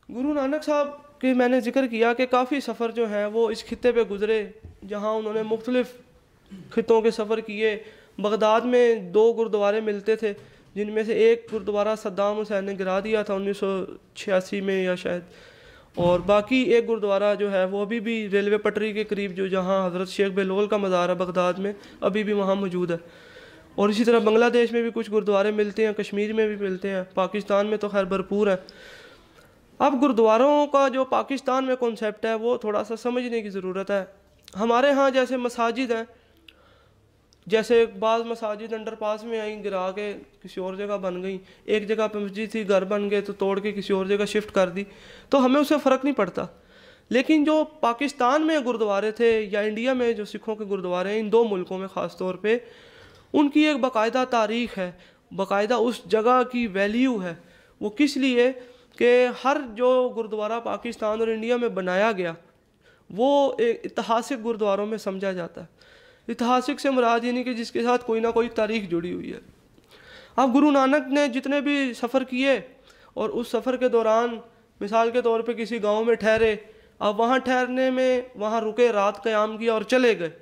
गुरु नानक साहब के मैंने जिक्र किया कि काफ़ी सफ़र जो हैं वो इस खित्ते पे गुज़रे, जहाँ उन्होंने मुख्तलिफ़ खितों के सफ़र किए। बगदाद में दो गुरुद्वारे मिलते थे, जिनमें से एक गुरुद्वारा सद्दाम हुसैन ने गिरा दिया था 1986 में या शायद, और बाकी एक गुरुद्वारा जो है वो अभी भी रेलवे पटरी के करीब, जो जहाँ हज़रत शेख बेलोल का मज़ार है बगदाद में, अभी भी वहाँ मौजूद है। और इसी तरह बांग्लादेश में भी कुछ गुरुद्वारे मिलते हैं, कश्मीर में भी मिलते हैं, पाकिस्तान में तो खैर भरपूर है। अब गुरुद्वारों का जो पाकिस्तान में कॉन्सेप्ट है वो थोड़ा सा समझने की ज़रूरत है। हमारे यहाँ जैसे मसाजिद हैं, जैसे बाज़ मसाजिद अंडरपास में आई, गिरा के किसी और जगह बन गई, एक जगह पे मस्जिद थी, घर बन गए तो तोड़ के किसी और जगह शिफ्ट कर दी, तो हमें उससे फ़र्क नहीं पड़ता। लेकिन जो पाकिस्तान में गुरुद्वारे थे या इंडिया में जो सिखों के गुरुद्वारे हैं, इन दो मुल्कों में ख़ास तौर पे, उनकी एक बाकायदा तारीख़ है, बाकायदा उस जगह की वैल्यू है। वो किस लिए कि हर जो गुरुद्वारा पाकिस्तान और इंडिया में बनाया गया वो एक ऐतिहासिक गुरुद्वारों में समझा जाता है। ऐतिहासिक से मुराद यानी कि जिसके साथ कोई ना कोई तारीख जुड़ी हुई है। अब गुरु नानक ने जितने भी सफ़र किए और उस सफ़र के दौरान मिसाल के तौर पे किसी गांव में ठहरे, अब वहाँ ठहरने में वहाँ रुके, रात क़याम किया और चले गए,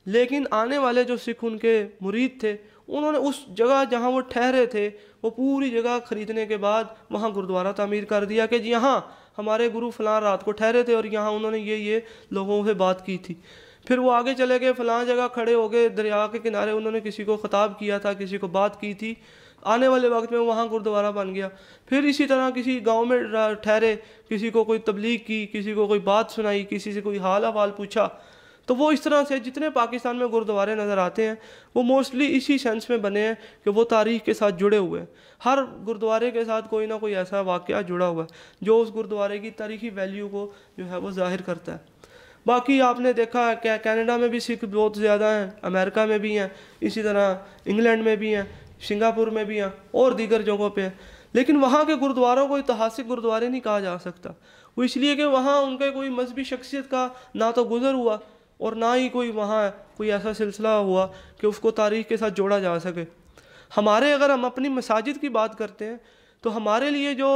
लेकिन आने वाले जो सिख उनके मुरीद थे, उन्होंने उस जगह जहाँ वो ठहरे थे वो पूरी जगह ख़रीदने के बाद वहाँ गुरुद्वारा तामीर कर दिया कि जी यहाँ हमारे गुरु फ़लाँ रात को ठहरे थे और यहाँ उन्होंने ये लोगों से बात की थी। फिर वो आगे चले गए, फ़लाँ जगह खड़े हो गए, दरिया के किनारे उन्होंने किसी को ख़िताब किया था, किसी को बात की थी, आने वाले वक्त में वहाँ गुरुद्वारा बन गया। फिर इसी तरह किसी गांव में ठहरे, किसी को कोई तबलीग की, किसी को कोई बात सुनाई, किसी से कोई हाल अहवाल पूछा, तो वो इस तरह से जितने पाकिस्तान में गुरुद्वारे नज़र आते हैं वो मोस्टली इसी सेंस में बने हैं कि वो तारीख़ के साथ जुड़े हुए हैं। हर गुरुद्वारे के साथ कोई ना कोई ऐसा वाक़या जुड़ा हुआ है जो उस गुरुद्वारे की तारीख़ी वैल्यू को जो है वो ज़ाहिर करता है। बाकी आपने देखा है कि कनाडा में भी सिख बहुत ज़्यादा हैं, अमेरिका में भी हैं, इसी तरह इंग्लैंड में भी हैं, सिंगापुर में भी हैं और दीगर जगहों पे हैं। लेकिन वहाँ के गुरुद्वारों को ऐतिहासिक गुरुद्वारे नहीं कहा जा सकता। वो इसलिए कि वहाँ उनके कोई मजहबी शख्सियत का ना तो गुज़र हुआ और ना ही कोई वहाँ कोई ऐसा सिलसिला हुआ कि उसको तारीख़ के साथ जोड़ा जा सके। हमारे अगर हम अपनी मसाजिद की बात करते हैं तो हमारे लिए जो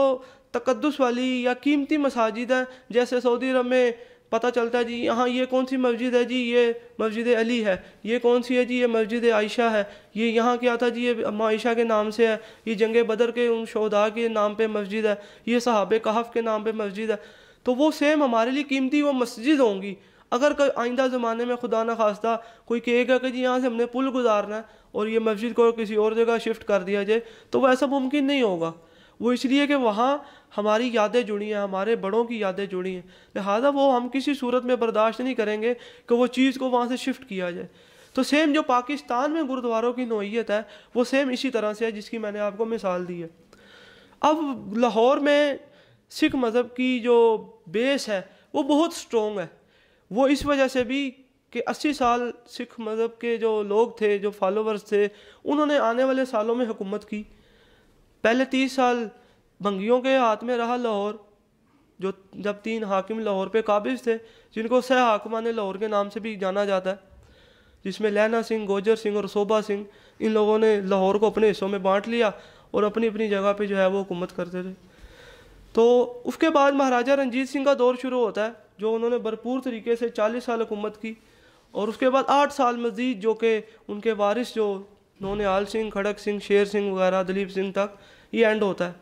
तकद्दुस वाली या कीमती मसाजिद हैं, जैसे सऊदी अरब में पता चलता है जी यहाँ ये कौन सी मस्जिद है, जी ये मस्जिद अली है, ये कौन सी है जी ये मस्जिद आयशा है, ये यहाँ क्या था जी ये अम्मा आयशा के नाम से है, ये जंग बदर के उन शोहदा के नाम पे मस्जिद है, ये सहाबे कहफ के नाम पे मस्जिद है। तो वो सेम हमारे लिए कीमती वो मस्जिद होंगी। अगर कोई आइंदा ज़माने में खुदा न खास्ता कोई कहेगा कि जी यहाँ से हमने पुल गुजारना है और ये मस्जिद को किसी और जगह शिफ्ट कर दिया जाए, तो वो ऐसा मुमकिन नहीं होगा। वो इसलिए कि वहाँ हमारी यादें जुड़ी हैं, हमारे बड़ों की यादें जुड़ी हैं, लिहाजा वो हम किसी सूरत में बर्दाश्त नहीं करेंगे कि वो चीज़ को वहाँ से शिफ्ट किया जाए। तो सेम जो पाकिस्तान में गुरुद्वारों की नौइयत है वो सेम इसी तरह से है जिसकी मैंने आपको मिसाल दी है। अब लाहौर में सिख मज़हब की जो बेस है वो बहुत स्ट्रॉन्ग है। वो इस वजह से भी कि 80 साल सिख मज़हब के जो लोग थे, जो फॉलोवर्स थे, उन्होंने आने वाले सालों में हुकूमत की। पहले 30 साल भंगियों के हाथ में रहा लाहौर, जो जब 3 हाकिम लाहौर पे काबिज थे, जिनको सह हाकिमान लाहौर के नाम से भी जाना जाता है, जिसमें लैना सिंह, गोजर सिंह और सोबा सिंह, इन लोगों ने लाहौर को अपने हिस्सों में बांट लिया और अपनी अपनी जगह पे जो है वो हुकूमत करते थे। तो उसके बाद महाराजा रंजीत सिंह का दौर शुरू होता है, जो उन्होंने भरपूर तरीके से 40 साल हुकूमत की, और उसके बाद 8 साल मज़ीद जो कि उनके वारिस जो नौनिहाल सिंह, खड़क सिंह, शेर सिंह वगैरह, दलीप सिंह तक ये एंड होता है।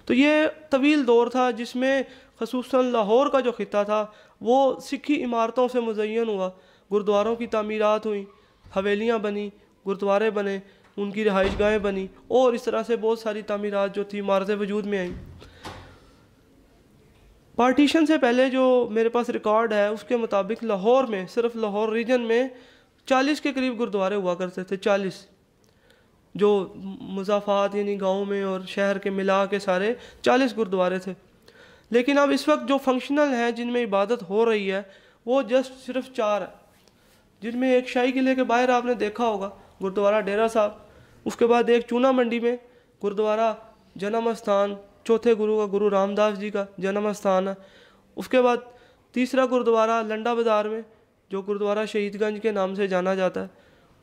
तो ये तवील दौर था जिसमें ख़ुसूसन लाहौर का जो खित्ता था वो सिखी इमारतों से मुज़य्यन हुआ। गुरुद्वारों की तामीरात हुई, हवेलियाँ बनी, गुरुद्वारे बने, उनकी रिहाइश गाहें बनी, और इस तरह से बहुत सारी तामीरात जो थी इमारतें वजूद में आई। पार्टीशन से पहले जो मेरे पास रिकॉर्ड है उसके मुताबिक लाहौर में, सिर्फ लाहौर रीजन में 40 के करीब गुरुद्वारे हुआ करते थे। 40 जो मुज़ाफ़ात यानी गाँव में और शहर के मिला के सारे 40 गुरुद्वारे थे। लेकिन अब इस वक्त जो फंक्शनल हैं, जिनमें इबादत हो रही है, वो जस्ट सिर्फ 4 है, जिनमें एक शाही किले के बाहर आपने देखा होगा गुरुद्वारा डेरा साहब, उसके बाद एक चूना मंडी में गुरुद्वारा जन्म स्थान चौथे गुरु का, गुरु रामदास जी का जन्म स्थान है। उसके बाद तीसरा गुरुद्वारा लंडा बाज़ार में जो गुरुद्वारा शहीदगंज के नाम से जाना जाता है,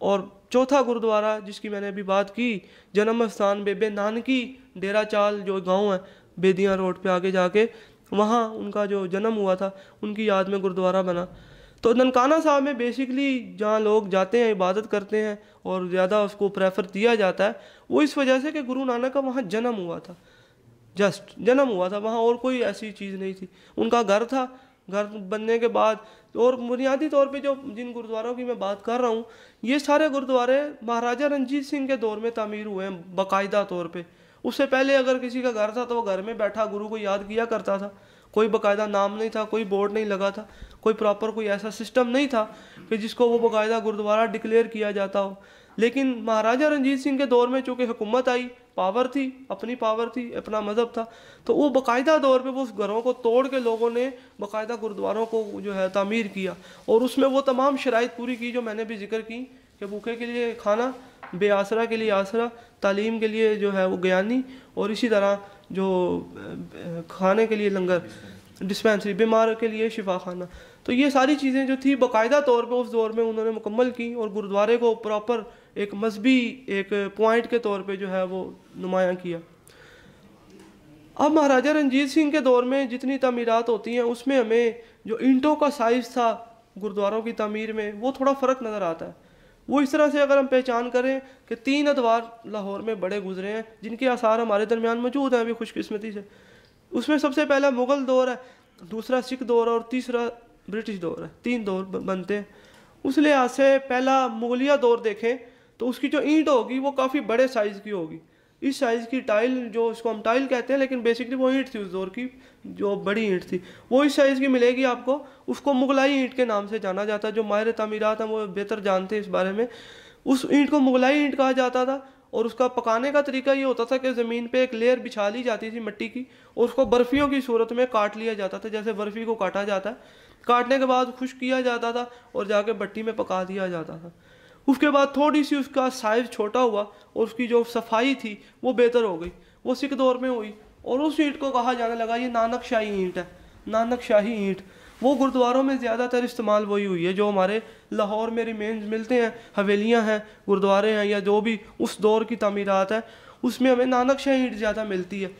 और चौथा गुरुद्वारा जिसकी मैंने अभी बात की जन्म स्थान बेबे नानकी डेरा चाल जो गांव है बेदियाँ रोड पे आगे जाके, वहाँ उनका जो जन्म हुआ था, उनकी याद में गुरुद्वारा बना। तो ननकाना साहब में बेसिकली जहाँ लोग जाते हैं, इबादत करते हैं और ज़्यादा उसको प्रेफर दिया जाता है, वो इस वजह से कि गुरु नानक का वहाँ जन्म हुआ था, जस्ट जन्म हुआ था वहाँ, और कोई ऐसी चीज़ नहीं थी। उनका घर था, घर बनने के बाद, और बुनियादी तौर पे जो जिन गुरुद्वारों की मैं बात कर रहा हूँ, ये सारे गुरुद्वारे महाराजा रंजीत सिंह के दौर में तामीर हुए हैं बाकायदा तौर पे। उससे पहले अगर किसी का घर था तो वो घर में बैठा गुरु को याद किया करता था, कोई बाकायदा नाम नहीं था, कोई बोर्ड नहीं लगा था, कोई प्रॉपर कोई ऐसा सिस्टम नहीं था कि जिसको वो बाकायदा गुरुद्वारा डिक्लेयर किया जाता हो। लेकिन महाराजा रंजीत सिंह के दौर में चूँकि हुकूमत आई, पावर थी, अपनी पावर थी, अपना मज़हब था, तो वो बाकायदा दौर पे वो उस घरों को तोड़ के लोगों ने बाकायदा गुरुद्वारों को जो है तामीर किया, और उसमें वो तमाम शराइत पूरी की जो मैंने भी जिक्र की कि भूखे के लिए खाना, बेआसरा के लिए आसरा, तालीम के लिए जो है वो ज्ञानी, और इसी तरह जो खाने के लिए लंगर, डिस्पेंसरी, बीमार के लिए शिफा खाना। तो ये सारी चीज़ें जो थी बाकायदा तौर पे उस दौर में उन्होंने मुकम्मल की, और गुरुद्वारे को प्रॉपर एक मजहबी एक पॉइंट के तौर पे जो है वो नुमायाँ किया। अब महाराजा रंजीत सिंह के दौर में जितनी तामीरात होती हैं उसमें हमें जो ईंटों का साइज़ था गुरुद्वारों की तामीर में, वो थोड़ा फ़र्क नज़र आता है। वो इस तरह से अगर हम पहचान करें कि 3 अदवार लाहौर में बड़े गुजरे हैं, जिनके आसार हमारे दरमियान मौजूद हैं अभी खुशकिस्मती से। उसमें सबसे पहला मुग़ल दौर है, दूसरा सिख दौर और तीसरा ब्रिटिश दौर है। 3 दौर बनते हैं। उस लिहाज से पहला मुगलिया दौर देखें तो उसकी जो ईंट होगी वो काफ़ी बड़े साइज़ की होगी। इस साइज़ की टाइल, जो इसको हम टाइल कहते हैं, लेकिन बेसिकली वो ईंट थी उस दौर की, जो बड़ी ईंट थी वो इस साइज़ की मिलेगी आपको। उसको मुगलाई ईंट के नाम से जाना जाता है। जो माहिर तामीरात हैं वो बेहतर जानते हैं इस बारे में। उस ईंट को मुगलाई ईंट कहा जाता था, और उसका पकाने का तरीका ये होता था कि ज़मीन पे एक लेयर बिछा ली जाती थी मिट्टी की, और उसको बर्फ़ियों की सूरत में काट लिया जाता था, जैसे बर्फ़ी को काटा जाता है। काटने के बाद खुश्क किया जाता था और जाके भट्टी में पका दिया जाता था। उसके बाद थोड़ी सी उसका साइज़ छोटा हुआ और उसकी जो सफाई थी वो बेहतर हो गई, वो सिख दौर में हुई, और उस ईंट को कहा जाने लगा ये नानक शाही ईंट है। नानक शाही ईंट वो गुरुद्वारों में ज़्यादातर इस्तेमाल वही हुई है, जो हमारे लाहौर में रिमेन्स मिलते हैं, हवेलियाँ हैं, गुरुद्वारे हैं, या जो भी उस दौर की तामीरात है, उसमें हमें नानक शाही ईंट ज़्यादा मिलती है।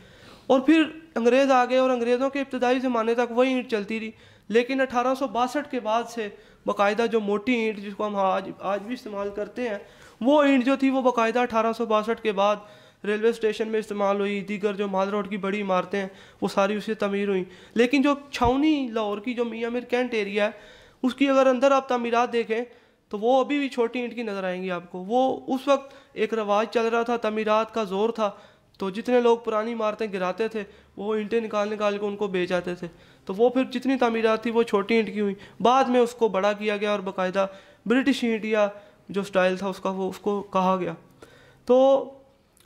और फिर अंग्रेज़ आ गए और अंग्रेज़ों के इब्तदाई ज़माने तक वही ईंट चलती रही। लेकिन 1862 के बाद से बाकायदा जो मोटी ईंट जिसको हम आज भी इस्तेमाल करते हैं, वो ईंट जो थी वो बाकायदा 1862 के बाद रेलवे स्टेशन में इस्तेमाल हुई। दीगर जो माल रोड की बड़ी इमारतें हैं वो सारी उससे तमीर हुई। लेकिन जो छावनी लाहौर की जो मियाँ मीर कैंट एरिया है, उसकी अगर अंदर आप तामीरात देखें तो वो अभी भी छोटी ईंट की नज़र आएंगी आपको। वो उस वक्त एक रवाज चल रहा था, तामीरात का ज़ोर था, तो जितने लोग पुरानी इमारतें गिराते थे वो ईंटें निकाल निकाल के उनको बेच आते थे। तो वो फिर जितनी तामीरात थी वो छोटी ईंट की हुई। बाद में उसको बड़ा किया गया और बाकायदा ब्रिटिश ईंट या जो स्टाइल था उसका वो उसको कहा गया। तो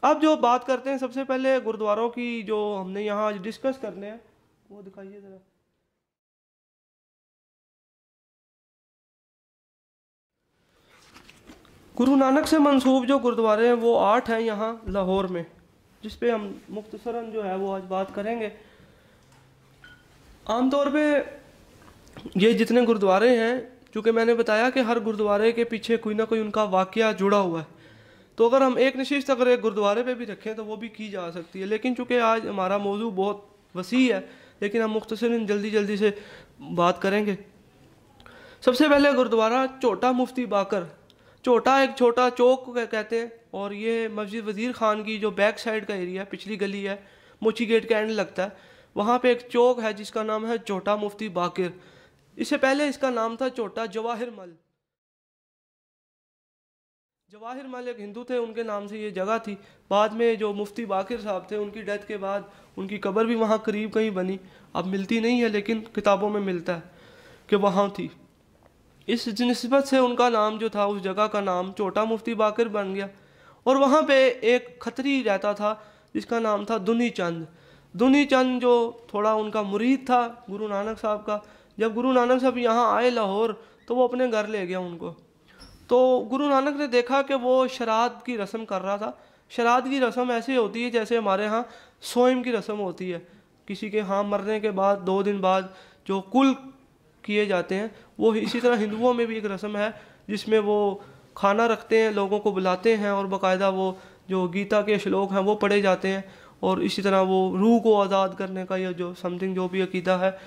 अब जो बात करते हैं सबसे पहले गुरुद्वारों की, जो हमने यहाँ आज डिस्कस करने हैं, वो दिखाइए ज़रा। गुरु नानक से मंसूब जो गुरुद्वारे हैं वो 8 हैं यहाँ लाहौर में, जिस पे हम मुख्तसरन जो है वो आज बात करेंगे। आमतौर पे ये जितने गुरुद्वारे हैं, चूँकि मैंने बताया कि हर गुरुद्वारे के पीछे कोई ना कोई उनका वाक़या जुड़ा हुआ है, तो अगर हम एक नशिस्त अगर एक गुरुद्वारे पे भी रखें तो वो भी की जा सकती है। लेकिन चूँकि आज हमारा मौजू बहुत वसी है, लेकिन हम मुख्तसरन जल्दी जल्दी से बात करेंगे। सबसे पहले गुरुद्वारा छोटा मुफ्ती बाकर। छोटा एक छोटा चौक कहते हैं, और ये मस्जिद वज़ीर ख़ान की जो बैक साइड का एरिया है, पिछली गली है, मोची गेट का एंड लगता है, वहाँ पे एक चौक है जिसका नाम है छोटा मुफ्ती बाकर। इससे पहले इसका नाम था छोटा जवाहिर मल। जवाहिर मल एक हिंदू थे, उनके नाम से ये जगह थी। बाद में जो मुफ्ती बाकर साहब थे, उनकी डेथ के बाद उनकी कब्र भी वहाँ करीब कहीं बनी। अब मिलती नहीं है लेकिन किताबों में मिलता है कि वहाँ थी। इस निस्बत से उनका नाम जो था, उस जगह का नाम छोटा मुफ्ती बाकर बन गया। और वहाँ पे एक खतरी रहता था जिसका नाम था दुनी चंद। दुनी चंद जो थोड़ा उनका मुरीद था गुरु नानक साहब का। जब गुरु नानक साहब यहाँ आए लाहौर तो वो अपने घर ले गया उनको। तो गुरु नानक ने देखा कि वो शराद की रस्म कर रहा था। शराद की रस्म ऐसे होती है जैसे हमारे यहाँ सोइम की रस्म होती है, किसी के यहाँ मरने के बाद 2 दिन बाद जो कुल किए जाते हैं, वो इसी तरह हिंदुओं में भी एक रस्म है जिसमें वो खाना रखते हैं, लोगों को बुलाते हैं, और बाकायदा वो जो गीता के श्लोक हैं वो पढ़े जाते हैं, और इसी तरह वो रूह को आज़ाद करने का या जो समथिंग जो भी अकीदा है।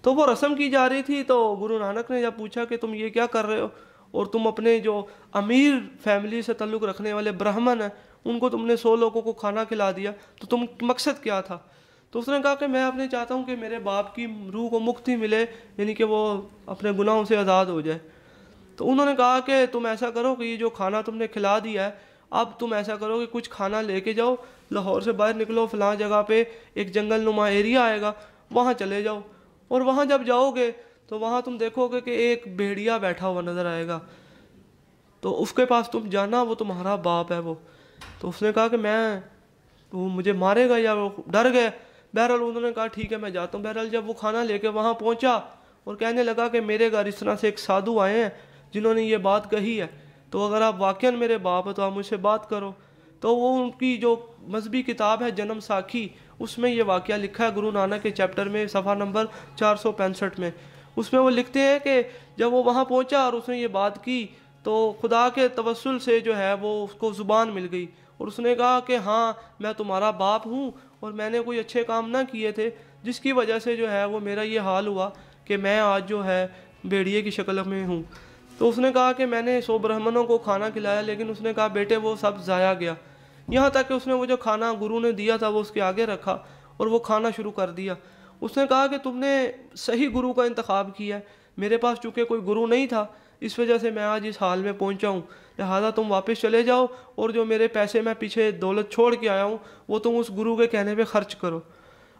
तो वो रस्म की जा रही थी। तो गुरु नानक ने जब पूछा कि तुम ये क्या कर रहे हो, और तुम अपने जो अमीर फैमिली से ताल्लुक़ रखने वाले ब्राह्मण हैं उनको तुमने 100 लोगों को खाना खिला दिया, तो तुम मकसद क्या था? तो उसने कहा कि मैं अपने चाहता हूँ कि मेरे बाप की रूह को मुक्ति मिले, यानी कि वो अपने गुनाहों से आज़ाद हो जाए। तो उन्होंने कहा कि तुम ऐसा करो कि ये जो खाना तुमने खिला दिया है, अब तुम ऐसा करो कि कुछ खाना लेके जाओ, लाहौर से बाहर निकलो, फलां जगह पे एक जंगल नुमा एरिया आएगा, वहाँ चले जाओ, और वहाँ जब जाओगे तो वहाँ तुम देखोगे कि एक भेड़िया बैठा हुआ नज़र आएगा, तो उसके पास तुम जाना, वो तुम्हारा बाप है वो। तो उसने कहा कि वो मुझे मारेगा या वो डर गए। बहरहाल उन्होंने कहा ठीक है मैं जाता हूँ। बहरहाल जब वो खाना लेके वहाँ पहुँचा और कहने लगा कि मेरे घर इस तरह से एक साधु आए हैं जिन्होंने ये बात कही है, तो अगर आप वाकई मेरे बाप हो तो आप मुझसे बात करो। तो वो उनकी जो मजहबी किताब है जन्म साखी, उसमें ये वाक़या लिखा है गुरु नानक के चैप्टर में, सफ़ा नंबर 465 में। उसमें वो लिखते हैं कि जब वो वहाँ पहुँचा और उसने ये बात की, तो खुदा के तवस्सुल से जो है वो उसको ज़ुबान मिल गई, और उसने कहा कि हाँ मैं तुम्हारा बाप हूँ और मैंने कोई अच्छे काम ना किए थे जिसकी वजह से जो है वो मेरा ये हाल हुआ कि मैं आज जो है भेड़िए की शक्ल में हूँ। तो उसने कहा कि मैंने 100 ब्राह्मणों को खाना खिलाया, लेकिन उसने कहा बेटे वो सब ज़ाया गया। यहाँ तक कि उसने वो जो खाना गुरु ने दिया था वो उसके आगे रखा और वो खाना शुरू कर दिया। उसने कहा कि तुमने सही गुरु का इंतखाब किया है, मेरे पास चूँकि कोई गुरु नहीं था, इस वजह से मैं आज इस हाल में पहुंचा हूँ, लिहाजा तुम वापस चले जाओ और जो मेरे पैसे मैं पीछे दौलत छोड़ के आया हूँ वो तुम उस गुरु के कहने पे खर्च करो।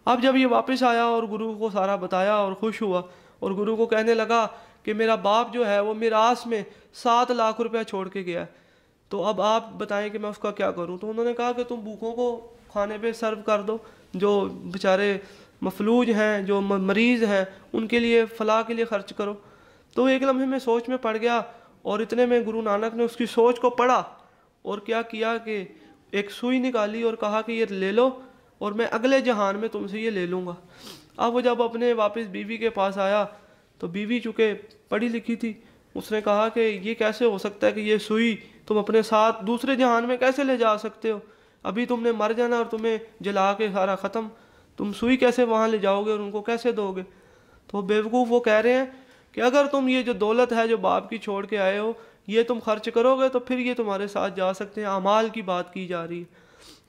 अब जब ये वापस आया और गुरु को सारा बताया और खुश हुआ, और गुरु को कहने लगा कि मेरा बाप जो है वो मिरास में 7 लाख रुपया छोड़ के गया है, तो अब आप बताएं कि मैं उसका क्या करूँ। तो उन्होंने कहा कि तुम भूखों को खाने पे सर्व कर दो, जो बेचारे मफलूज हैं, जो मरीज़ हैं, उनके लिए फलाह के लिए खर्च करो। तो एक लम्हे में सोच में पड़ गया, और इतने में गुरु नानक ने उसकी सोच को पढ़ा और क्या किया कि एक सुई निकाली और कहा कि ये ले लो और मैं अगले जहान में तुमसे ये ले लूँगा। अब वो जब अपने वापस बीवी के पास आया तो बीवी चूँकि पढ़ी लिखी थी, उसने कहा कि ये कैसे हो सकता है कि ये सुई तुम अपने साथ दूसरे जहान में कैसे ले जा सकते हो, अभी तुमने मर जाना और तुम्हें जला के सारा ख़त्म, तुम सुई कैसे वहाँ ले जाओगे और उनको कैसे दोगे। तो बेवकूफ़ वो कह रहे हैं कि अगर तुम ये जो दौलत है जो बाप की छोड़ के आए हो ये तुम खर्च करोगे तो फिर ये तुम्हारे साथ जा सकते हैं, अमाल की बात की जा रही है।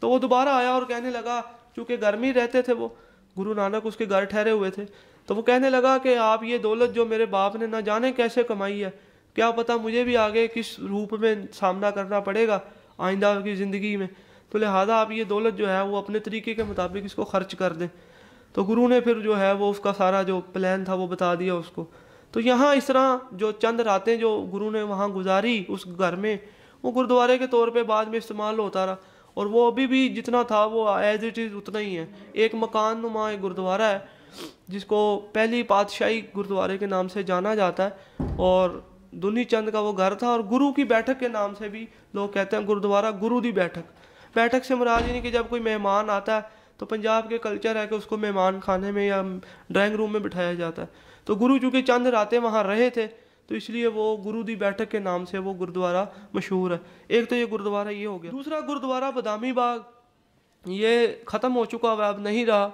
तो वो दोबारा आया और कहने लगा, चूँकि घर में रहते थे वो, गुरु नानक उसके घर ठहरे हुए थे, तो वो कहने लगा कि आप ये दौलत जो मेरे बाप ने ना जाने कैसे कमाई है, क्या पता मुझे भी आगे किस रूप में सामना करना पड़ेगा आइंदा की ज़िंदगी में, तो लिहाजा आप ये दौलत जो है वो अपने तरीके के मुताबिक इसको खर्च कर दें। तो गुरु ने फिर जो है वो उसका सारा जो प्लान था वो बता दिया उसको। तो यहाँ इस तरह जो चंद रातें जो गुरु ने वहाँ गुजारी उस घर में, वो गुरुद्वारे के तौर पे बाद में इस्तेमाल होता रहा, और वो अभी भी जितना था वो एज इट इज़ उतना ही है। एक मकान नुमा एक गुरुद्वारा है जिसको पहली पातशाही गुरुद्वारे के नाम से जाना जाता है, और दुनी चंद का वो घर था, और गुरु की बैठक के नाम से भी लोग कहते हैं गुरुद्वारा गुरु दी बैठक। बैठक से मुराद यानी कि जब कोई मेहमान आता है तो पंजाब के कल्चर है कि उसको मेहमान खाने में या ड्राइंग रूम में बिठाया जाता है। तो गुरु चूँकि चंद रातें वहाँ रहे थे तो इसलिए वो गुरु दी बैठक के नाम से वो गुरुद्वारा मशहूर है। एक तो ये गुरुद्वारा ये हो गया। दूसरा गुरुद्वारा बदामी बाग, ये ख़त्म हो चुका हुआ, अब नहीं रहा।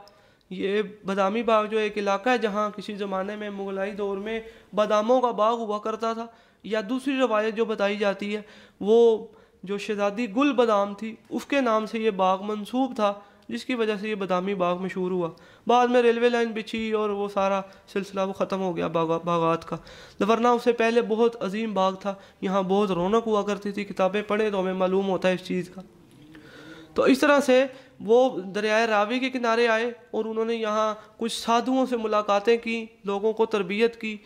ये बदामी बाग जो एक इलाका है जहाँ किसी ज़माने में मुगलाई दौर में बादामों का बाग हुआ करता था, या दूसरी रवायत जो बताई जाती है वो जो शहजादी गुल बादाम थी उसके नाम से ये बाग मंसूब था, जिसकी वजह से ये बदामी बाग मशहूर हुआ। बाद में रेलवे लाइन बिछी और वो सारा सिलसिला वो ख़त्म हो गया बागात का, वरना उससे पहले बहुत अजीम बाग था, यहाँ बहुत रौनक हुआ करती थी। किताबें पढ़े तो हमें मालूम होता है इस चीज़ का। तो इस तरह से वो दरियाए रावी के किनारे आए और उन्होंने यहाँ कुछ साधुओं से मुलाकातें की, लोगों को तरबियत की,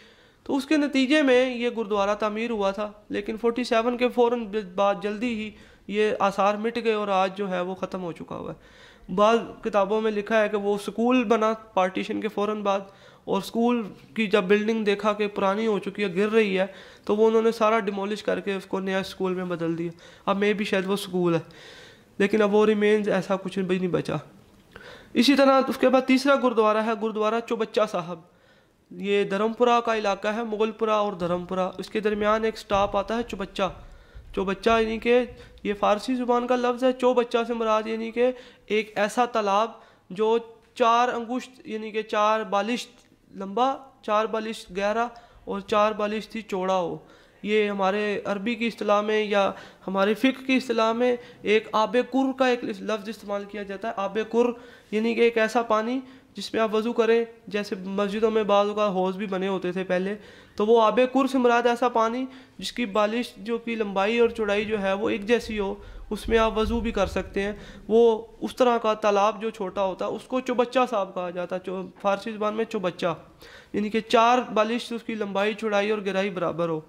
तो उसके नतीजे में ये गुरुद्वारा तामीर हुआ था। लेकिन 47 के फ़ौरन बाद जल्दी ही ये आसार मिट गए और आज जो है वो ख़त्म हो चुका हुआ है। बाद किताबों में लिखा है कि वो स्कूल बना पार्टीशन के फ़ौरन बाद, और स्कूल की जब बिल्डिंग देखा कि पुरानी हो चुकी है, गिर रही है, तो वो उन्होंने सारा डिमोलिश करके उसको नया स्कूल में बदल दिया। अब मे भी शायद वो स्कूल है, लेकिन अब वो रिमेन्स ऐसा कुछ भी नहीं बचा। इसी तरह उसके बाद तीसरा गुरुद्वारा है गुरुद्वारा चौबच्चा साहब। ये धर्मपुरा का इलाका है, मुगलपुरा और धर्मपुरा, इसके दरमियान एक स्टॉप आता है चौबच्चा। चौबच्चा यानी कि ये फ़ारसी ज़ुबान का लफ्ज़ है। चौबच्चा से मुराद यानी कि एक ऐसा तालाब जो 4 अंगुश्त यानी कि 4 बालिश लंबा, 4 बालिश गहरा और 4 बालिश थी चौड़ा हो। ये हमारे अरबी की इस्तिलाह में या हमारे फ़िक़्ह की इस्तिलाह में एक आब कुर का एक लफ्ज़ इस्तेमाल किया जाता है। आब कुर यानी कि एक ऐसा पानी जिसमें आप वज़ू करें, जैसे मस्जिदों में बाज़ का हौज़ भी बने होते थे पहले, तो वो आब कुर से मुराद ऐसा पानी जिसकी बालिश जो की लंबाई और चौड़ाई जो है वो एक जैसी हो, उसमें आप वज़ू भी कर सकते हैं। वो उस तरह का तालाब जो छोटा होता है उसको चौबच्चा साहब कहा जाता है। फ़ारसी ज़बान में चौबच्चा यानी कि 4 बालिश उसकी लंबाई चौड़ाई और गहराई बराबर हो।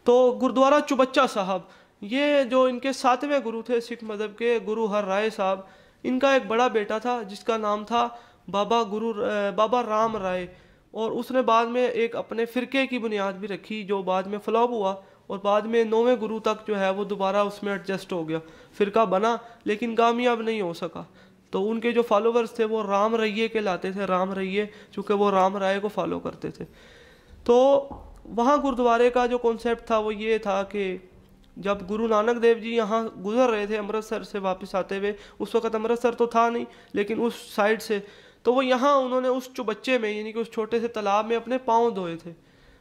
तो गुरुद्वारा चौबच्चा साहब, ये जो इनके 7वें गुरु थे सिख मज़हब के, गुरु हर राय साहब, इनका एक बड़ा बेटा था जिसका नाम था बाबा राम राय, और उसने बाद में एक अपने फ़िरके की बुनियाद भी रखी जो बाद में फ्लॉप हुआ, और बाद में 9वें गुरु तक जो है वो दोबारा उसमें एडजस्ट हो गया, फ़िरका बना लेकिन कामयाब नहीं हो सका। तो उनके जो फॉलोवर्स थे वो राम रैये के लाते थे, राम रैये, चूँकि वो राम राय को फॉलो करते थे। तो वहाँ गुरुद्वारे का जो कॉन्सेप्ट था वो ये था कि जब गुरु नानक देव जी यहाँ गुजर रहे थे अमृतसर से वापस आते हुए, उस वक़्त अमृतसर तो था नहीं लेकिन उस साइड से, तो वो यहाँ उन्होंने उस चौबच्चे में यानी कि उस छोटे से तालाब में अपने पाँव धोए थे।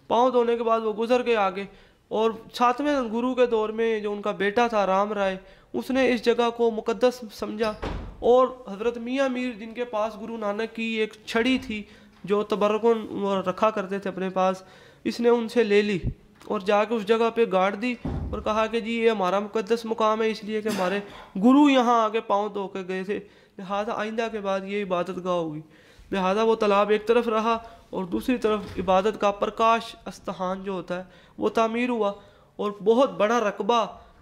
पाँव धोने के बाद वो गुजर गए आगे, और 7वें गुरु के दौर में जो उनका बेटा था राम राय, उसने इस जगह को मुकद्दस समझा, और हज़रत मियाँ मीर जिनके पास गुरु नानक की एक छड़ी थी जो तबर्रुकन रखा करते थे अपने पास, इसने उनसे ले ली और जाके उस जगह पे गाड़ दी और कहा कि जी ये हमारा मुकद्दस मुकाम है, इसलिए कि हमारे गुरु यहाँ आके पाँव धो के गए थे, लिहाजा आइंदा के बाद ये इबादत गाह होगी। लिहाजा वो तालाब एक तरफ रहा और दूसरी तरफ इबादत का प्रकाश अस्तहान जो होता है वो तामीर हुआ, और बहुत बड़ा रकबा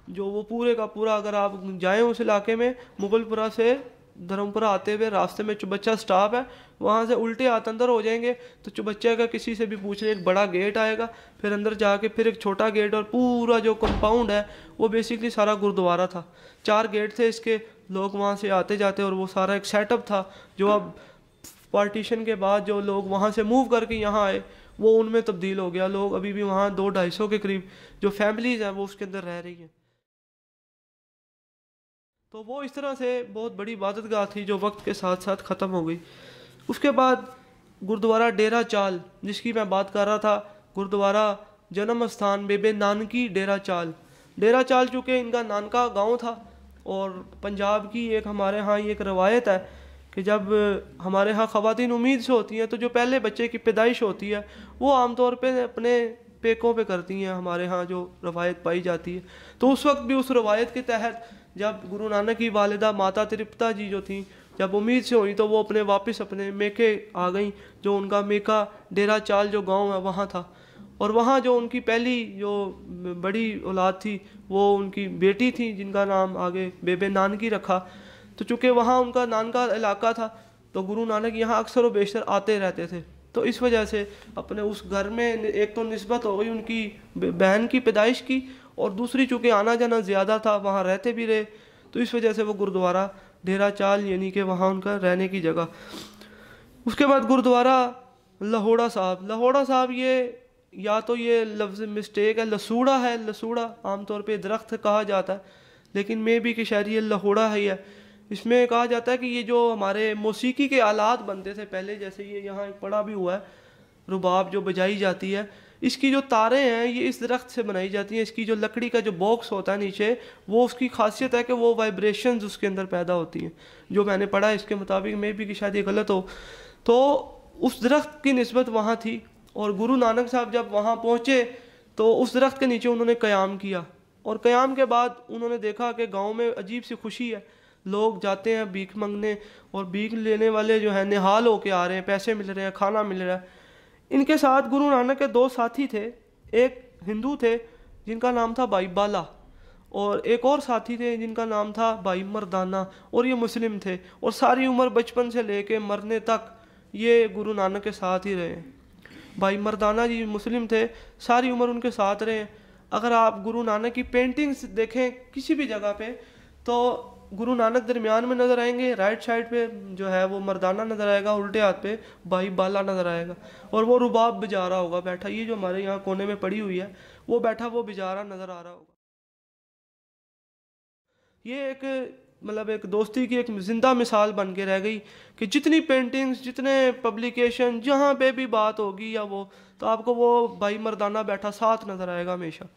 जो वो पूरे का पूरा, अगर आप जाएँ उस इलाके में, मुगलपुरा से धर्मपुरा आते हुए रास्ते में चौबच्चा स्टॉप है, वहाँ से उल्टे हाथ अंदर हो जाएंगे तो चौबच्चा का किसी से भी पूछ ले, एक बड़ा गेट आएगा, फिर अंदर जाके फिर एक छोटा गेट, और पूरा जो कंपाउंड है वो बेसिकली सारा गुरुद्वारा था। 4 गेट थे इसके, लोग वहाँ से आते जाते, और वो सारा एक सेटअप था जो अब पार्टीशन के बाद जो लोग वहाँ से मूव करके यहाँ आए वो उनमें तब्दील हो गया। लोग अभी भी वहाँ 200-250 के करीब जो फैमिलीज़ हैं वो उसके अंदर रह रही हैं। तो वो इस तरह से बहुत बड़ी इबादतगाह थी जो वक्त के साथ साथ ख़त्म हो गई। उसके बाद गुरुद्वारा डेरा चाल जिसकी मैं बात कर रहा था, गुरुद्वारा जन्म स्थान बेबे नानकी डेरा चाल। डेरा चाल चूँकि इनका नानका गांव था, और पंजाब की एक हमारे यहाँ एक रवायत है कि जब हमारे यहाँ ख़वातीन उम्मीद से होती हैं तो जो पहले बच्चे की पैदाइश होती है वो आमतौर पे अपने पेकों पे करती हैं, हमारे यहाँ जो रवायत पाई जाती है। तो उस वक्त भी उस रवायत के तहत जब गुरु नानक की वालिदा माता त्रिपता जी जो थी, जब उम्मीद से हुई तो वो अपने वापस अपने मेके आ गई, जो उनका मेका डेरा चाल जो गांव है वहाँ था। और वहाँ जो उनकी पहली जो बड़ी औलाद थी वो उनकी बेटी थी जिनका नाम आगे बेबे नानकी रखा। तो चूँकि वहाँ उनका नानका इलाका था तो गुरु नानक यहाँ अक्सर व बेशतर आते रहते थे, तो इस वजह से अपने उस घर में एक तो निस्बत हो गई उनकी बहन की पैदाइश की, और दूसरी चूँकि आना जाना ज़्यादा था, वहाँ रहते भी रहे, तो इस वजह से वो गुरुद्वारा डेरा चाल यानी कि वहाँ उनका रहने की जगह। उसके बाद गुरुद्वारा लाहौड़ा साहब। लाहौड़ा साहब ये या तो ये लफ्ज़ मिस्टेक है, लसूड़ा है, लसूड़ा आमतौर पे दरख्त कहा जाता है, लेकिन मे भी कि शायद ये लाहौड़ा है। इसमें कहा जाता है कि ये जो हमारे मौसीकी के आलात बनते थे पहले, जैसे ये यहाँ एक पड़ा भी हुआ है रुबाब जो बजाई जाती है, इसकी जो तारें हैं ये इस दरख्त से बनाई जाती हैं। इसकी जो लकड़ी का जो बॉक्स होता है नीचे, वो उसकी खासियत है कि वो वाइब्रेशंस उसके अंदर पैदा होती हैं, जो मैंने पढ़ा है इसके मुताबिक, मे भी कि शायद ये गलत हो। तो उस दरख्त की निस्बत वहाँ थी, और गुरु नानक साहब जब वहाँ पहुँचे तो उस दरख्त के नीचे उन्होंने क़याम किया, और क़याम के बाद उन्होंने देखा कि गाँव में अजीब सी खुशी है, लोग जाते हैं भीख मांगने, और भीख लेने वाले जो है निहाल होके आ रहे हैं, पैसे मिल रहे हैं, खाना मिल रहा है। इनके साथ गुरु नानक के 2 साथी थे, एक हिंदू थे जिनका नाम था भाई बाला, और एक और साथी थे जिनका नाम था भाई मर्दाना, और ये मुस्लिम थे, और सारी उम्र बचपन से लेके मरने तक ये गुरु नानक के साथ ही रहे। भाई मर्दाना जी मुस्लिम थे, सारी उम्र उनके साथ रहे। अगर आप गुरु नानक की पेंटिंग्स देखें किसी भी जगह पे तो गुरु नानक दरमियान में नज़र आएंगे, राइट साइड पे जो है वो मर्दाना नज़र आएगा, उल्टे हाथ पे भाई बाला नज़र आएगा, और वो रुबाब बजा रहा होगा बैठा। ये जो हमारे यहाँ कोने में पड़ी हुई है वो बैठा वो बजा रहा नज़र आ रहा होगा। ये एक मतलब एक दोस्ती की एक ज़िंदा मिसाल बन के रह गई कि जितनी पेंटिंग्स, जितने पब्लिकेशन, जहाँ पे भी बात होगी या वो, तो आपको वो भाई मर्दाना बैठा साथ नज़र आएगा हमेशा।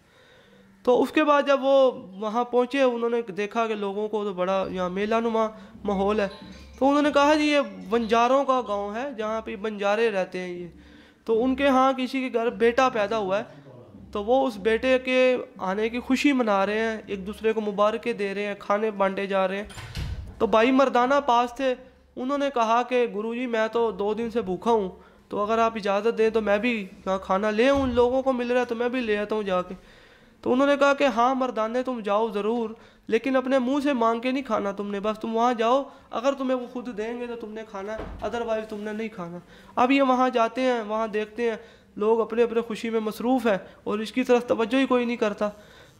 तो उसके बाद जब वो वहाँ पहुँचे, उन्होंने देखा कि लोगों को तो बड़ा यहाँ मेला नुमा माहौल है, तो उन्होंने कहा जी ये बंजारों का गांव है, जहाँ पे बंजारे रहते हैं ये, तो उनके यहाँ किसी के घर बेटा पैदा हुआ है, तो वो उस बेटे के आने की खुशी मना रहे हैं, एक दूसरे को मुबारकें दे रहे हैं, खाने बांटे जा रहे हैं। तो भाई मर्दाना पास थे, उन्होंने कहा कि गुरुजी मैं तो 2 दिन से भूखा हूँ, तो अगर आप इजाज़त दें तो मैं भी यहाँ खाना ले आऊँ, लोगों को मिल रहा है तो मैं भी ले आता हूँ जाके। तो उन्होंने कहा कि हाँ मर्दाने तुम जाओ ज़रूर, लेकिन अपने मुंह से मांग के नहीं खाना तुमने, बस तुम वहाँ जाओ, अगर तुम्हें वो खुद देंगे तो तुमने खाना, अदरवाइज़ तुमने नहीं खाना। अब ये वहाँ जाते हैं, वहाँ देखते हैं लोग अपने अपने खुशी में मसरूफ़ है और इसकी तरफ तवज्जो ही कोई नहीं करता।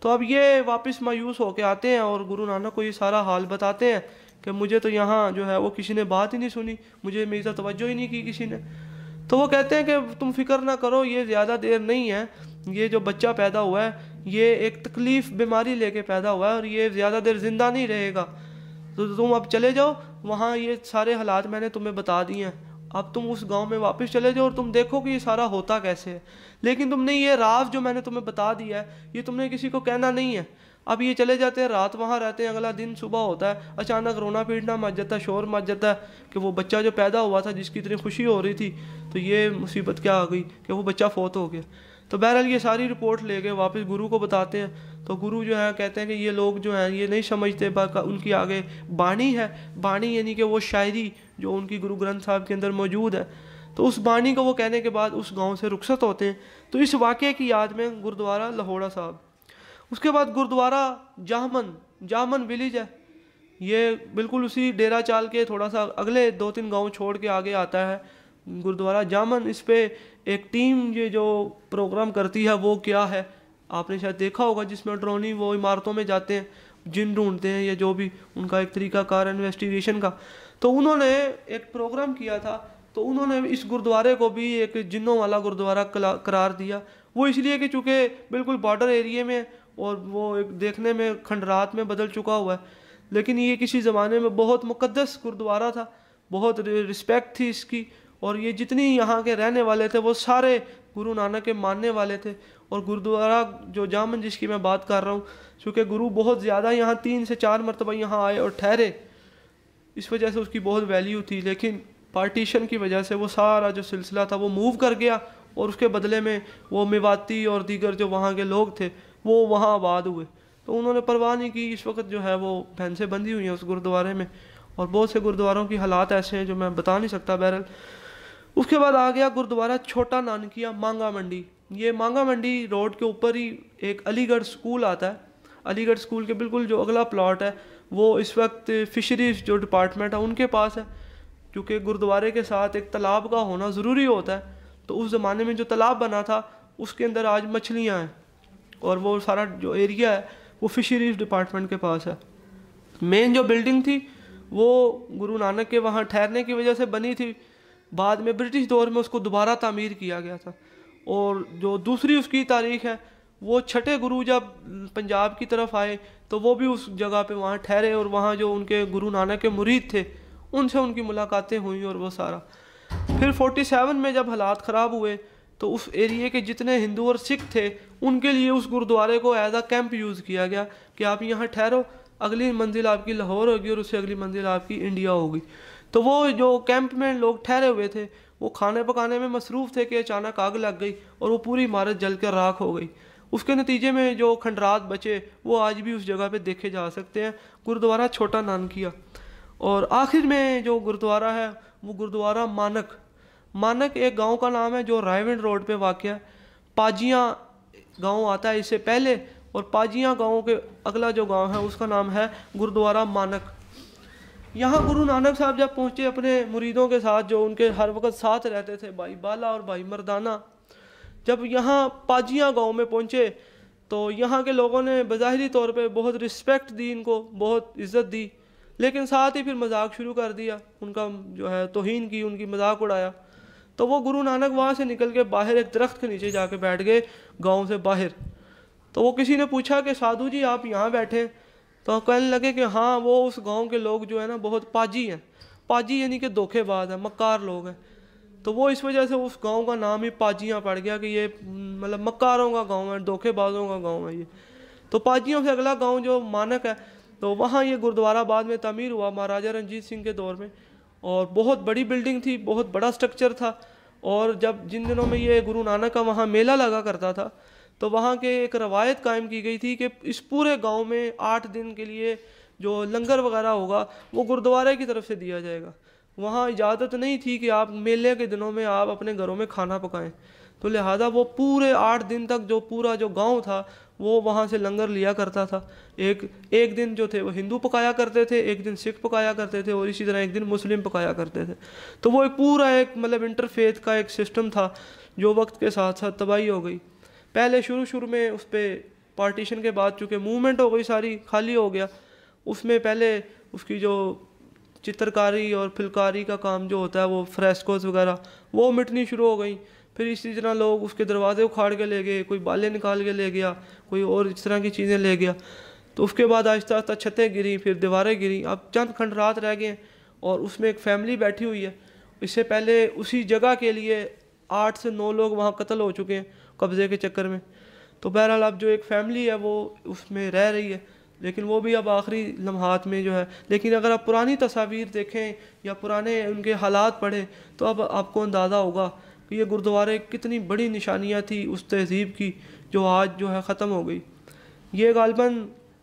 तो अब ये वापस मायूस होकर आते हैं और गुरु नानक को ये सारा हाल बताते हैं कि मुझे तो यहाँ जो है वो किसी ने बात ही नहीं सुनी, मुझे मेरी तरफ तवज्जो ही नहीं की किसी ने। तो वो कहते हैं कि तुम फिक्र ना करो, ये ज़्यादा देर नहीं है, ये जो बच्चा पैदा हुआ है ये एक तकलीफ़ बीमारी लेके पैदा हुआ है और ये ज़्यादा देर ज़िंदा नहीं रहेगा, तो तुम अब चले जाओ वहाँ, ये सारे हालात मैंने तुम्हें बता दिए हैं, अब तुम उस गांव में वापस चले जाओ और तुम देखो कि ये सारा होता कैसे है। लेकिन तुमने ये राज जो मैंने तुम्हें बता दिया है ये तुमने किसी को कहना नहीं है। अब ये चले जाते हैं, रात वहाँ रहते हैं, अगला दिन सुबह होता है, अचानक रोना पीटना मच जाता है, शोर मच जाता है कि वो बच्चा जो पैदा हुआ था जिसकी इतनी खुशी हो रही थी, तो ये मुसीबत क्या आ गई कि वो बच्चा फौत हो गया। तो बहरहाल ये सारी रिपोर्ट ले गए वापस गुरु को बताते हैं, तो गुरु जो है कहते हैं कि ये लोग जो हैं ये नहीं समझते, उनकी आगे बाणी है, बाणी यानी कि वो शायरी जो उनकी गुरु ग्रंथ साहब के अंदर मौजूद है। तो उस बाणी को वो कहने के बाद उस गांव से रुखसत होते हैं। तो इस वाक़े की याद में गुरुद्वारा लाहौड़ा साहब, उसके बाद गुरुद्वारा जामन विलेज है, ये बिल्कुल उसी डेरा चाल के थोड़ा सा अगले 2-3 गांव छोड़ के आगे आता है गुरुद्वारा जामन। इस पे एक टीम ये जो प्रोग्राम करती है वो क्या है आपने शायद देखा होगा, जिसमें ड्रोनी वो इमारतों में जाते हैं, जिन ढूंढते हैं या जो भी उनका एक तरीकाकार इन्वेस्टिगेशन का। तो उन्होंने एक प्रोग्राम किया था, तो उन्होंने इस गुरुद्वारे को भी एक जिन्नों वाला गुरुद्वारा करार दिया। वो इसलिए कि चूँकि बिल्कुल बॉर्डर एरिए में और वो एक देखने में खंडरात में बदल चुका हुआ है, लेकिन ये किसी ज़माने में बहुत मुक़द्दस गुरुद्वारा था, बहुत रिस्पेक्ट थी इसकी, और ये जितनी यहाँ के रहने वाले थे वो सारे गुरु नानक के मानने वाले थे। और गुरुद्वारा जो जामन जिसकी मैं बात कर रहा हूँ, चूँकि गुरु बहुत ज़्यादा यहाँ 3 से 4 मरतबा यहाँ आए और ठहरे, इस वजह से उसकी बहुत वैल्यू थी। लेकिन पार्टीशन की वजह से वो सारा जो सिलसिला था वो मूव कर गया और उसके बदले में वो मेवाती और दीगर जो वहाँ के लोग थे वो वहाँ आबाद हुए। तो उन्होंने परवाह नहीं की। इस वक्त जो है वो भैंसें बंधी हुई हैं उस गुरुद्वारे में, और बहुत से गुरुद्वारों की हालात ऐसे हैं जो मैं बता नहीं सकता। बहरहाल उसके बाद आ गया गुरुद्वारा छोटा नानकिया मांगा मंडी। ये मांगा मंडी रोड के ऊपर ही एक अलीगढ़ स्कूल आता है। अलीगढ़ स्कूल के बिल्कुल जो अगला प्लॉट है वो इस वक्त फिशरीज जो डिपार्टमेंट है उनके पास है, क्योंकि गुरुद्वारे के साथ एक तालाब का होना ज़रूरी होता है। तो उस ज़माने में जो तालाब बना था उसके अंदर आज मछलियाँ हैं, और वो सारा जो एरिया है वो फिशरीज डिपार्टमेंट के पास है। मेन जो बिल्डिंग थी वो गुरु नानक के वहाँ ठहरने की वजह से बनी थी, बाद में ब्रिटिश दौर में उसको दोबारा तामीर किया गया था। और जो दूसरी उसकी तारीख है वो छठे गुरु जब पंजाब की तरफ आए तो वो भी उस जगह पे वहाँ ठहरे, और वहाँ जो उनके गुरु नानक के मुरीद थे उनसे उनकी मुलाकातें हुई। और वो सारा फिर 47 में जब हालात ख़राब हुए तो उस एरिए के जितने हिंदू और सिख थे उनके लिए उस गुरुद्वारे को एज आ कैंप यूज़ किया गया कि आप यहाँ ठहरो, अगली मंजिल आपकी लाहौर होगी और उससे अगली मंजिल आपकी इंडिया होगी। तो वो जो कैंप में लोग ठहरे हुए थे वो खाने पकाने में मसरूफ़ थे कि अचानक आग लग गई और वो पूरी इमारत जल कर राख हो गई। उसके नतीजे में जो खंडरात बचे वो आज भी उस जगह पे देखे जा सकते हैं, गुरुद्वारा छोटा नानकिया। और आखिर में जो गुरुद्वारा है वो गुरुद्वारा मानक एक गांव का नाम है जो रायविंड रोड पे वाक़ है। पाजियाँ गांव आता है इससे पहले, और पाजियाँ गांव के अगला जो गांव है उसका नाम है गुरुद्वारा मानक। यहाँ गुरु नानक साहब जब पहुँचे अपने मुरीदों के साथ जो उनके हर वक्त साथ रहते थे, भाई बाला और भाई मर्दाना, जब यहाँ पाजियाँ गांव में पहुँचे तो यहाँ के लोगों ने बज़ाहिरी तौर पे बहुत रिस्पेक्ट दी, इनको बहुत इज़्ज़त दी, लेकिन साथ ही फिर मजाक शुरू कर दिया, उनका जो है तौहीन की, उनकी मजाक उड़ाया। तो वो गुरु नानक वहाँ से निकल के बाहर एक दरख्त के नीचे जाके बैठ गए गाँव से बाहर। तो वो किसी ने पूछा कि साधु जी आप यहाँ बैठे, तो तो कहने लगे कि हाँ वो उस गांव के लोग जो है ना बहुत पाजी हैं, पाजी यानी कि धोखेबाज हैं, मक्कार लोग हैं। तो वो इस वजह से उस गांव का नाम ही पाजियाँ पड़ गया कि ये मतलब मक्कारों का गांव है, धोखेबाजों का गांव है ये। तो पाजियों से अगला गांव जो मानक है, तो वहाँ ये गुरुद्वारा बाद में तामीर हुआ महाराजा रंजीत सिंह के दौर में, और बहुत बड़ी बिल्डिंग थी, बहुत बड़ा स्ट्रक्चर था। और जब जिन दिनों में ये गुरु नानक का वहाँ मेला लगा करता था, तो वहाँ के एक रवायत कायम की गई थी कि इस पूरे गांव में 8 दिन के लिए जो लंगर वगैरह होगा वो गुरुद्वारे की तरफ से दिया जाएगा। वहाँ इजाज़त नहीं थी कि आप मेले के दिनों में आप अपने घरों में खाना पकाएं। तो लिहाजा वो पूरे 8 दिन तक जो पूरा जो गांव था वो वहाँ से लंगर लिया करता था। एक दिन जो थे वो हिंदू पकाया करते थे, एक दिन सिख पकाया करते थे, और इसी तरह एक दिन मुस्लिम पकाया करते थे। तो वो एक पूरा एक मतलब इंटरफेथ का एक सिस्टम था जो वक्त के साथ साथ तबाही हो गई। पहले शुरू में उस पर पार्टीशन के बाद चूँकि मूवमेंट हो गई, सारी खाली हो गया। उसमें पहले उसकी जो चित्रकारी और फिलकारी का काम जो होता है वो फ्रेस्कोस वगैरह वो मिटनी शुरू हो गई। फिर इसी तरह लोग उसके दरवाजे उखाड़ के ले गए, कोई बालें निकाल के ले गया, कोई और इस तरह की चीज़ें ले गया। तो उसके बाद आहिस्ता आहिस्ता छतें गिरी, फिर दीवारें गिरी, अब चंद खंडरात रह गए हैं और उसमें एक फैमिली बैठी हुई है। इससे पहले उसी जगह के लिए 8 से 9 लोग वहाँ कत्ल हो चुके हैं कब्ज़े के चक्कर में। तो बहरहाल अब जो एक फैमिली है वो उसमें रह रही है, लेकिन वो भी अब आखिरी लम्हात में जो है। लेकिन अगर आप पुरानी तस्वीर देखें या पुराने उनके हालात पढ़ें तो अब आपको अंदाज़ा होगा कि ये गुरुद्वारे कितनी बड़ी निशानियाँ थी उस तहज़ीब की जो आज जो है ख़त्म हो गई। ये गालिबन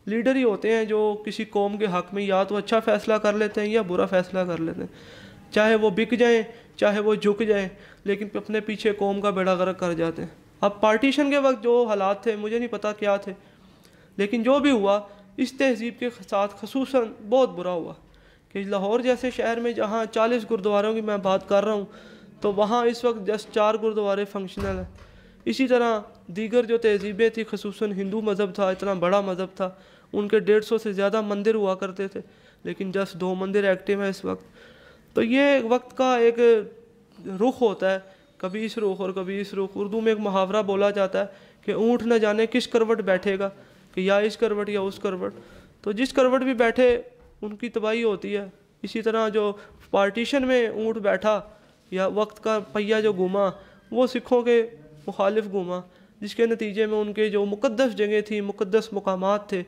लीडर ही होते हैं जो किसी कौम के हक़ में या तो अच्छा फ़ैसला कर लेते हैं या बुरा फ़ैसला कर लेते हैं, चाहे वो बिक जाएँ चाहे वो झुक जाएँ, लेकिन अपने पीछे कौम का बेड़ा गर्क कर जाते हैं। अब पार्टीशन के वक्त जो हालात थे मुझे नहीं पता क्या थे, लेकिन जो भी हुआ इस तहज़ीब के साथ खसूसन बहुत बुरा हुआ कि लाहौर जैसे शहर में जहाँ 40 गुरुद्वारों की मैं बात कर रहा हूँ, तो वहाँ इस वक्त जस्ट 4 गुरुद्वारे फंक्शनल हैं। इसी तरह दीगर जो तहज़ीबें थी, खसूसन हिंदू मज़हब था, इतना बड़ा मज़हब था, उनके 150 से ज़्यादा मंदिर हुआ करते थे, लेकिन जस्ट 2 मंदिर एक्टिव हैं इस वक्त। तो ये वक्त का एक रुख होता है, कभी इस रुख और कभी इस रुख। उर्दू में एक मुहावरा बोला जाता है कि ऊँट न जाने किस करवट बैठेगा, कि या इस करवट या उस करवट। तो जिस करवट भी बैठे उनकी तबाही होती है। इसी तरह जो पार्टीशन में ऊँट बैठा या वक्त का पहिया जो घूमा वो सिखों के मुखालिफ घूमा, जिसके नतीजे में उनके जो मुक़द्दस जगह थी, मुक़द्दस मकामात थे,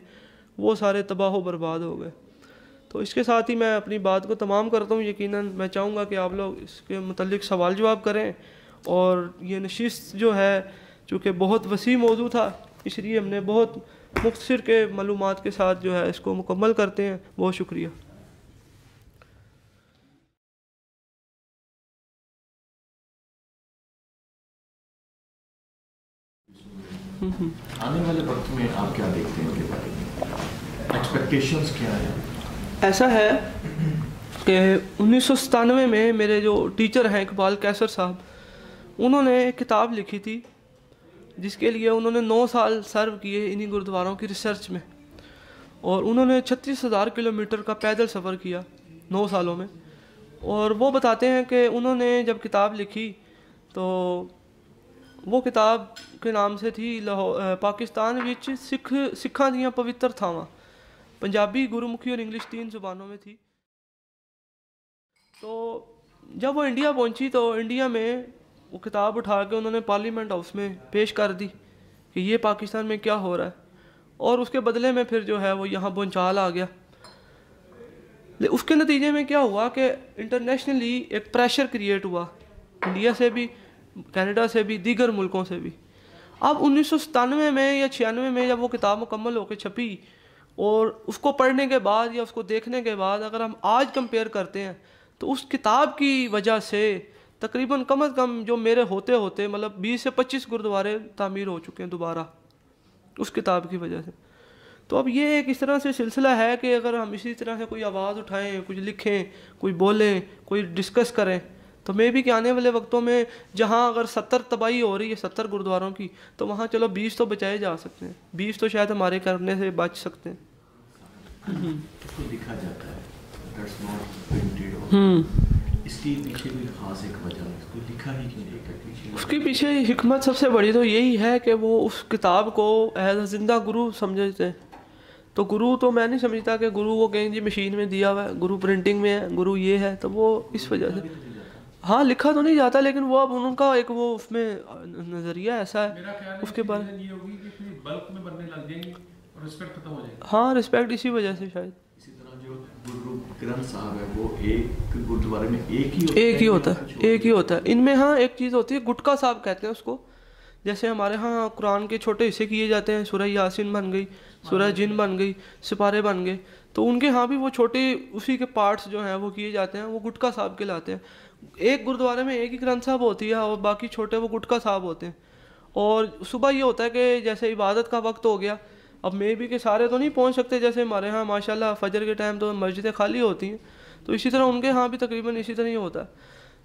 वो सारे तबाह व बर्बाद हो गए। तो इसके साथ ही मैं अपनी बात को तमाम करता हूँ। यकीनन मैं चाहूँगा कि आप लोग इसके मुतल्लिक़ सवाल जवाब करें, और ये नशिस्त जो है चूँकि बहुत वसी मौजू था इसलिए हमने बहुत मुख्तसर के मालूमात के साथ जो है इसको मुकम्मल करते हैं। बहुत शुक्रिया। आने वाले वक्त में आप क्या देखते हैं उनके बारे में, एक्सपेक्टेशंस क्या है? ऐसा है कि 1997 में मेरे जो टीचर हैं इकबाल कैसर साहब, उन्होंने एक किताब लिखी थी जिसके लिए उन्होंने 9 साल सर्व किए इन्हीं गुरुद्वारों की रिसर्च में, और उन्होंने 36,000 किलोमीटर का पैदल सफ़र किया 9 सालों में। और वो बताते हैं कि उन्होंने जब किताब लिखी तो वो किताब के नाम से थी पाकिस्तान विच सिखां दियां पवित्र थावां। पंजाबी, गुरुमुखी और इंग्लिश 3 ज़ुबानों में थी। तो जब वो इंडिया पहुंची तो इंडिया में वो किताब उठा के उन्होंने पार्लियामेंट हाउस में पेश कर दी कि ये पाकिस्तान में क्या हो रहा है, और उसके बदले में फिर जो है वो यहाँ भूचाल आ गया। उसके नतीजे में क्या हुआ कि इंटरनेशनली एक प्रेशर क्रिएट हुआ, इंडिया से भी, कनाडा से भी, दीगर मुल्कों से भी। अब 1997 में या 96 में जब वो किताब मुकम्मल होकर छपी, और उसको पढ़ने के बाद या उसको देखने के बाद अगर हम आज कंपेयर करते हैं तो उस किताब की वजह से तकरीबन कम अज़ कम जो मेरे होते होते मतलब 20 से 25 गुरुद्वारे तामीर हो चुके हैं दोबारा उस किताब की वजह से। तो अब ये एक इस तरह से सिलसिला है कि अगर हम इसी तरह से कोई आवाज़ उठाएं, कुछ लिखें, कोई बोलें, कोई डिस्कस करें, तो मे भी कि आने वाले वक्तों में जहाँ अगर 70 तबाही हो रही है 70 गुरुद्वारों की, तो वहाँ चलो 20 तो बचाए जा सकते हैं, 20 तो शायद हमारे करने से बच सकते हैं। तो लिखा जाता है, that's not printed, इसके पीछे कोई खास एक वजह है, इसको लिखा ही क्यों नहीं? उसके पीछे हिकमत सबसे बड़ी तो यही है कि वो उस किताब को एज अ जिंदा गुरु समझते हैं। तो गुरु तो मैं नहीं समझता कि गुरु वो कहेंगे जी मशीन में दिया हुआ है, गुरु प्रिंटिंग में है, गुरु ये है, तो वो इस वजह से हाँ लिखा तो नहीं जाता, लेकिन वो अब उनका एक वो उसमें नज़रिया ऐसा है उसके बाद ये होगी कि बल्क में बनने लग जाएंगे और रिस्पेक्ट खत्म हो जाएगी। हाँ रिस्पेक्ट इसी वजह से शायद। इसी तरह जो गुरु ग्रंथ साहब है वो एक गुरुद्वारे में एक ही होता है इनमें। हाँ एक चीज़ होती है गुटका साहब कहते हैं उसको, जैसे हमारे यहाँ कुरान के छोटे हिस्से किए जाते हैं, सूरह यासीन बन गई, सूरह जिन बन गई, सिपारे बन गए, तो उनके यहाँ भी वो छोटे उसी के पार्ट्स जो हैं वो किए जाते हैं, वो गुटका साहब के लाते हैं। एक गुरुद्वारे में एक ही ग्रंथ साहब होती है और बाकी छोटे वो गुटका साहब होते हैं। और सुबह ये होता है कि जैसे इबादत का वक्त हो गया, अब मे भी के सारे तो नहीं पहुँच सकते, जैसे हमारे यहाँ माशाल्लाह फजर के टाइम तो मस्जिदें खाली होती हैं, तो इसी तरह उनके यहाँ भी तकरीबन इसी तरह ही होता है।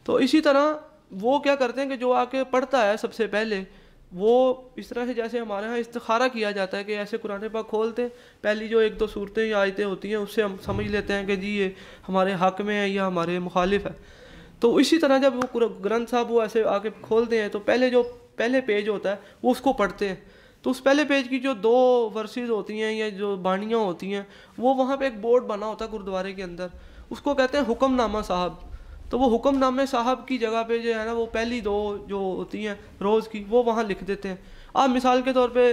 तो इसी तरह वो क्या करते हैं कि जो आके पढ़ता है सबसे पहले, वो इस तरह से जैसे हमारे यहाँ इस्तिखारा किया जाता है कि ऐसे कुरान पाक खोलते हैं, पहली जो एक दो सूरतें या आयतें होती हैं उससे हम समझ लेते हैं कि जी ये हमारे हक़ में है या हमारे मुखालिफ है। तो इसी तरह जब वो ग्रंथ साहब वो ऐसे आके खोलते हैं तो पहले पेज होता है वो उसको पढ़ते हैं, तो उस पहले पेज की जो 2 वर्सेस होती हैं या जो बाणियाँ होती हैं वो वहाँ पे एक बोर्ड बना होता है गुरुद्वारे के अंदर, उसको कहते हैं हुक्मनामा साहब। तो वो हुक्मनामे साहब की जगह पे जो है ना वो पहली 2 जो होती हैं रोज़ की वो वहाँ लिख देते हैं। अब मिसाल के तौर पे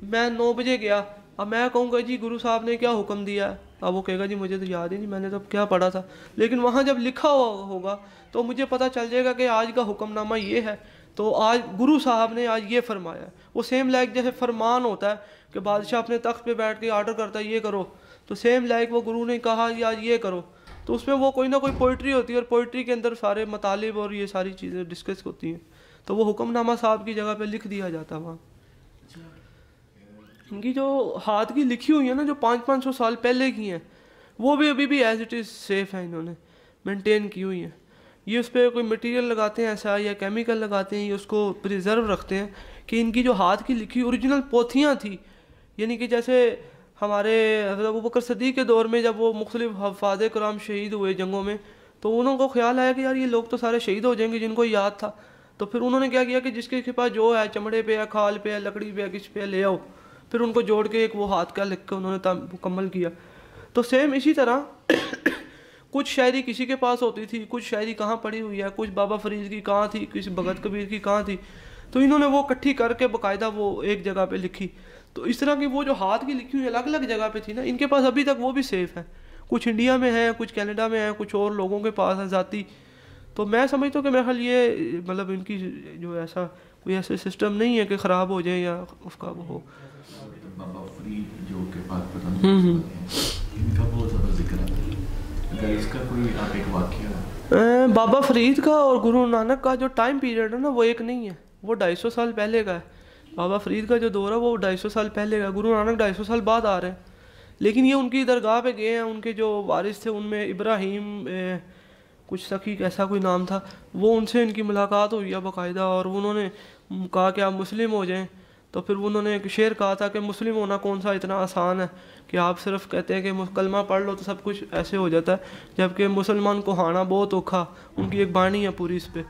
मैं 9 बजे गया, अब मैं कहूँगा जी गुरु साहब ने क्या हुक्म दिया है, अब वो कहेगा जी मुझे तो याद ही नहीं, मैंने तो क्या पढ़ा था, लेकिन वहाँ जब लिखा हुआ होगा तो मुझे पता चल जाएगा कि आज का हुक्मनामा ये है, तो आज गुरु साहब ने आज ये फरमाया है। वो सेम लाइक जैसे फरमान होता है कि बादशाह अपने तख्त पे बैठ के आर्डर करता है ये करो, तो सेम लाइक वो गुरु ने कहा कि आज ये करो, तो उसमें वो कोई ना कोई पोइट्री होती है और पोइट्री के अंदर सारे मतालिब और ये सारी चीज़ें डिस्कस होती हैं, तो वो हुक्मनामा साहब की जगह पे लिख दिया जाता है वहाँ। इनकी जो हाथ की लिखी हुई है ना जो 500-500 साल पहले की हैं वो भी अभी भी एज इट इज़ सेफ़ है, इन्होंने मेंटेन की हुई हैं। ये उस पर कोई मटेरियल लगाते हैं ऐसा या केमिकल लगाते हैं, ये उसको प्रिजर्व रखते हैं कि इनकी जो हाथ की लिखी ओरिजिनल पोथियाँ थी, यानी कि जैसे हमारे हज़रत अबू बकर सिद्दीक़ के दौर में जब वो मुख्तलिफ हफ़ाज़ कराम शहीद हुए जंगों में, तो उनको ख्याल आया कि यार ये लोग तो सारे शहीद हो जाएंगे जिनको याद था, तो फिर उन्होंने क्या किया कि जिसके पास जो है चमड़े पे है, खाल पे है, लकड़ी पे है, किस पे ले आओ, फिर उनको जोड़ के एक वो हाथ का लिख के उन्होंने मुकम्मल किया। तो सेम इसी तरह कुछ शायरी किसी के पास होती थी, कुछ शायरी कहाँ पड़ी हुई है, कुछ बाबा फरीद की कहाँ थी, किसी भगत कबीर की कहाँ थी, तो इन्होंने वो इकट्ठी करके बाकायदा वो एक जगह पे लिखी। तो इस तरह की वो जो हाथ की लिखी हुई अलग अलग जगह पे थी ना, इनके पास अभी तक वो भी सेफ़ है, कुछ इंडिया में है, कुछ कनाडा में है, कुछ और लोगों के पास है ज़ाती। तो मैं समझता हूँ कि मेरे ख्याल ये मतलब इनकी जो ऐसा कोई ऐसे सिस्टम नहीं है कि ख़राब हो जाए या उसका वो हो। बाबा फरीद जो के पास पता नहीं इनका बहुत ज़्यादा जिक्र है, अगर इसका कोई आप एक वाक़या बाबा फरीद का और गुरु नानक का जो टाइम पीरियड है ना वो एक नहीं है, वो 250 साल पहले का है। बाबा फरीद का जो दौर है वो 250 साल पहले का, गुरु नानक 250 साल बाद आ रहे हैं। लेकिन ये उनकी दरगाह पे गए हैं, उनके जो वारिस थे उनमें इब्राहिम कुछ सखी ऐसा कोई नाम था, वो उनसे इनकी मुलाकात हुई है बाकायदा, और उन्होंने कहा कि आप मुस्लिम हो जाएं। तो फिर उन्होंने एक शेर कहा था कि मुस्लिम होना कौन सा इतना आसान है कि आप सिर्फ कहते हैं कि कलमा पढ़ लो तो सब कुछ ऐसे हो जाता है, जबकि मुसलमान को हाना बहुत औखा, उनकी एक बाणी है पूरी इस पर।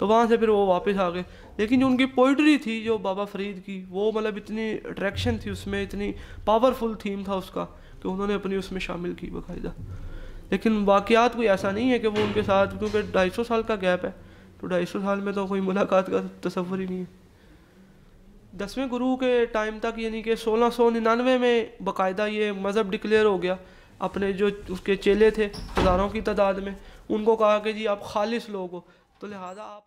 तो वहाँ से फिर वो वापस आ गए। लेकिन जो उनकी पोइट्री थी जो बाबा फरीद की, वो मतलब इतनी अट्रैक्शन थी उसमें, इतनी पावरफुल थीम था उसका कि उन्होंने अपनी उसमें शामिल की बाकायदा। लेकिन वाक़यात कोई ऐसा नहीं है कि वो उनके साथ, क्योंकि 250 साल का गैप है, तो 250 साल में तो कोई मुलाकात का तसव्वुर ही नहीं है। 10वें गुरु के टाइम तक यानी कि 1699 में बाकायदा ये मज़हब डिक्लेयर हो गया। अपने जो उसके चेले थे हज़ारों की तादाद में, उनको कहा कि जी आप खालिस लोग हो, तो लिहाजा आप